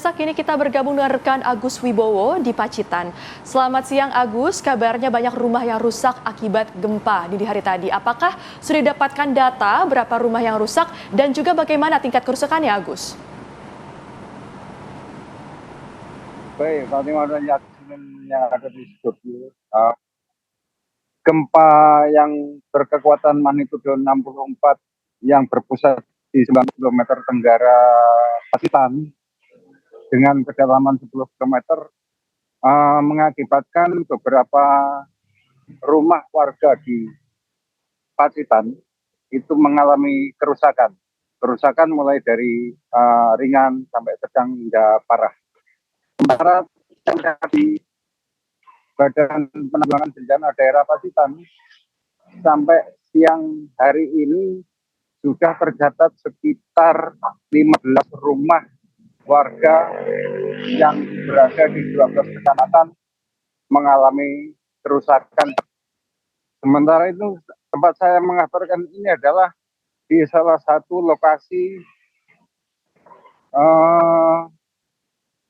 Pemirsa, kini kita bergabung dengan rekan Agus Wibowo di Pacitan. Selamat siang Agus, kabarnya banyak rumah yang rusak akibat gempa di hari tadi. Apakah sudah didapatkan data berapa rumah yang rusak dan juga bagaimana tingkat kerusakannya Agus? Baik, Fatimah dan Yasmin yang ada di studio. Gempa yang berkekuatan magnitudo 6,4 yang berpusat di 90 km tenggara Pacitan dengan kedalaman 10 km mengakibatkan beberapa rumah warga di Pacitan itu mengalami kerusakan. Kerusakan mulai dari ringan sampai sedang hingga parah. Sementara yang di Badan Penanggulangan Bencana Daerah Pacitan sampai siang hari ini sudah tercatat sekitar 15 rumah warga yang berada di 12 kecamatan mengalami kerusakan. Sementara itu tempat saya mengabarkan ini adalah di salah satu lokasi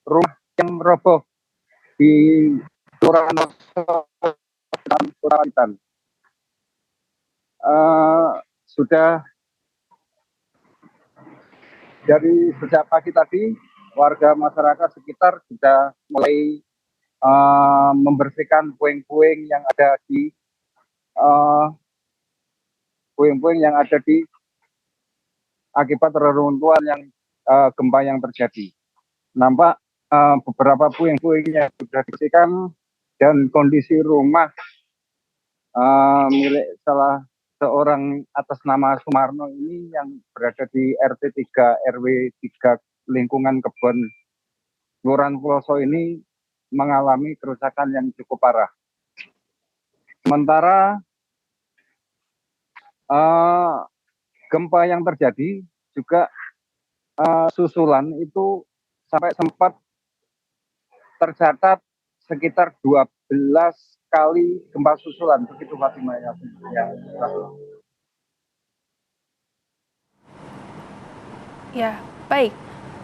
rumah yang roboh di Kelurahan Pacitan. Sudah dari sejak pagi tadi warga masyarakat sekitar sudah mulai membersihkan puing-puing yang ada di akibat reruntuhan yang gempa yang terjadi. Nampak beberapa puing-puing yang sudah dibersihkan dan kondisi rumah milik salah seorang atas nama Sumarno ini yang berada di RT 3 RW 3 lingkungan kebun Kelurahan Ploso ini mengalami kerusakan yang cukup parah. Sementara gempa yang terjadi juga susulan itu sampai sempat tercatat sekitar 12 kali gempa susulan. Begitu Fatimah ya. Ya, baik.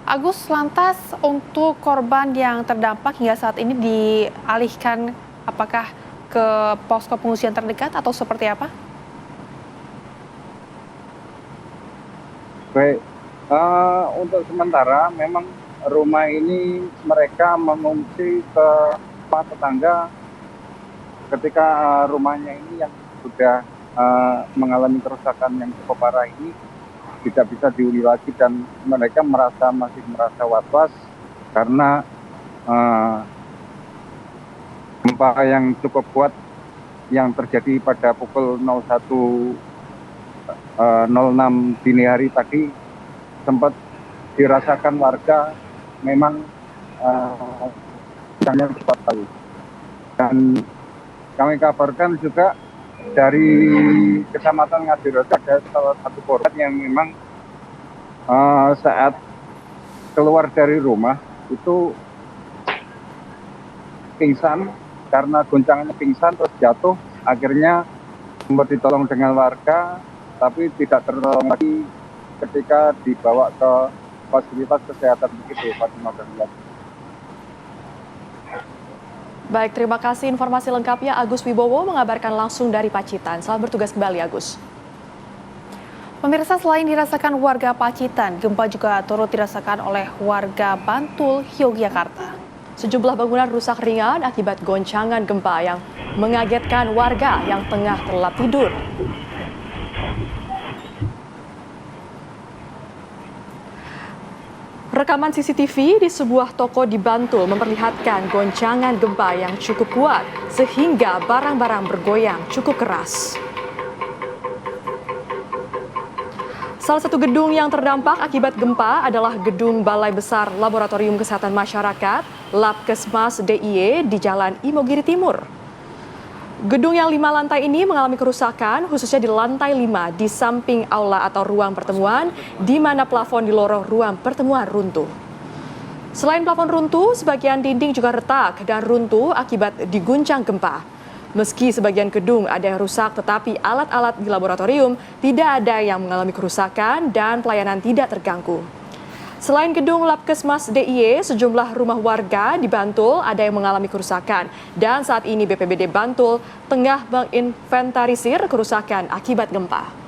Agus, lantas untuk korban yang terdampak hingga saat ini dialihkan apakah ke posko pengungsian terdekat atau seperti apa? Baik, untuk sementara memang rumah ini mereka mengungsi ke tempat tetangga ketika rumahnya ini yang sudah mengalami kerusakan yang cukup parah ini tidak bisa dihuni lagi dan mereka masih merasa was-was karena gempa yang cukup kuat yang terjadi pada pukul 01.06 dini hari tadi sempat dirasakan warga memang sangat cepat sekali. Dan kami kabarkan juga dari Kecamatan Ngadirojo ada salah satu korban yang memang saat keluar dari rumah itu pingsan karena goncangannya pingsan terus jatuh, akhirnya sempat ditolong dengan warga tapi tidak tertolong lagi ketika dibawa ke fasilitas kesehatan. Begitu Fatimah dan Yasmin. Baik, terima kasih informasi lengkapnya. Agus Wibowo mengabarkan langsung dari Pacitan. Selamat bertugas kembali Agus. Pemirsa, selain dirasakan warga Pacitan, gempa juga turut dirasakan oleh warga Bantul, Yogyakarta. Sejumlah bangunan rusak ringan akibat goncangan gempa yang mengagetkan warga yang tengah terlelap tidur. Rekaman CCTV di sebuah toko di Bantul memperlihatkan goncangan gempa yang cukup kuat sehingga barang-barang bergoyang cukup keras. Salah satu gedung yang terdampak akibat gempa adalah gedung Balai Besar Laboratorium Kesehatan Masyarakat Labkesmas DIY di Jalan Imogiri Timur. Gedung yang 5 lantai ini mengalami kerusakan khususnya di lantai 5 di samping aula atau ruang pertemuan di mana plafon di lorong ruang pertemuan runtuh. Selain plafon runtuh, sebagian dinding juga retak dan runtuh akibat diguncang gempa. Meski sebagian gedung ada yang rusak tetapi alat-alat di laboratorium tidak ada yang mengalami kerusakan dan pelayanan tidak terganggu. Selain gedung Labkesmas DIY, sejumlah rumah warga di Bantul ada yang mengalami kerusakan. Dan saat ini BPBD Bantul tengah menginventarisir kerusakan akibat gempa.